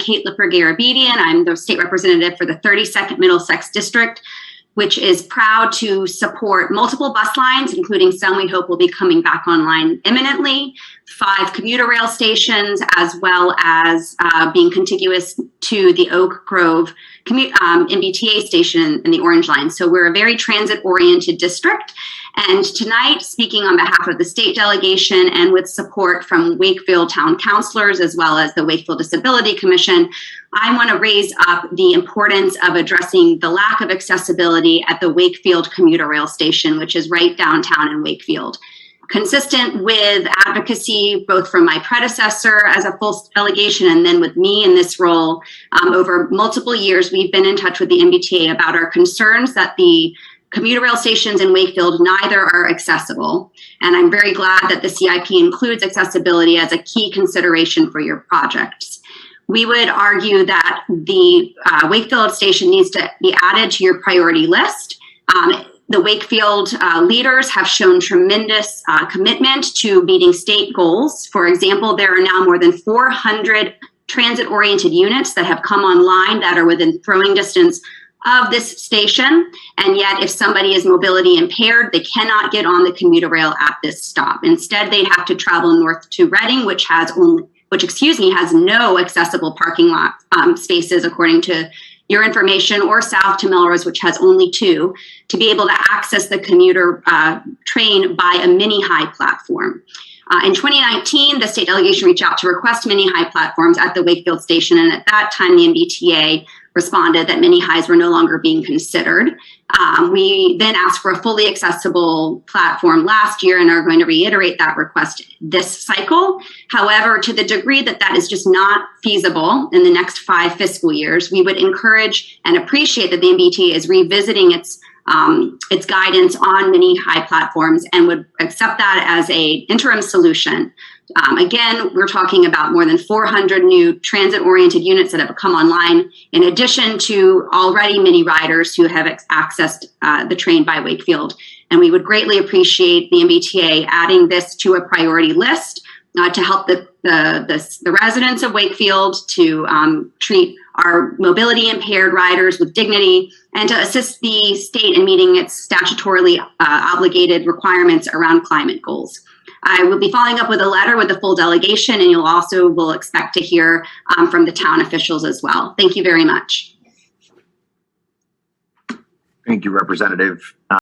Kate Lipper-Garabedian. I'm the state representative for the 32nd Middlesex District, which is proud to support multiple bus lines, including some we hope will be coming back online imminently, 5 commuter rail stations, as well as being contiguous to the Oak Grove MBTA station in the Orange Line. So we're a very transit-oriented district. And tonight, speaking on behalf of the state delegation and with support from Wakefield town councilors, as well as the Wakefield Disability Commission, I want to raise up the importance of addressing the lack of accessibility at the Wakefield Commuter Rail Station, which is right downtown in Wakefield. Consistent with advocacy, both from my predecessor as a full delegation and then with me in this role, over multiple years, we've been in touch with the MBTA about our concerns that the commuter rail stations in Wakefield neither are accessible. And I'm very glad that the CIP includes accessibility as a key consideration for your projects. We would argue that the Wakefield station needs to be added to your priority list. The Wakefield leaders have shown tremendous commitment to meeting state goals. For example, there are now more than 400 transit-oriented units that have come online that are within throwing distance of this station. And yet, if somebody is mobility impaired, they cannot get on the commuter rail at this stop. Instead, they have to travel north to Reading, which has no accessible parking lot spaces, according to your information, or south to Melrose, which has only 2, to be able to access the commuter train by a mini-high platform. In 2019, the state delegation reached out to request mini-high platforms at the Wakefield station, and at that time, the MBTA responded that mini-highs were no longer being considered. We then asked for a fully accessible platform last year and are going to reiterate that request this cycle. However, to the degree that that is just not feasible in the next 5 fiscal years, we would encourage and appreciate that the MBTA is revisiting its guidance on mini-high platforms and would accept that as an interim solution. Again, we're talking about more than 400 new transit-oriented units that have come online, in addition to already many riders who have accessed the train by Wakefield. And we would greatly appreciate the MBTA adding this to a priority list to help the residents of Wakefield, to treat our mobility impaired riders with dignity, and to assist the state in meeting its statutorily obligated requirements around climate goals. I will be following up with a letter with the full delegation, and you'll also will expect to hear from the town officials as well. Thank you very much. Thank you, Representative.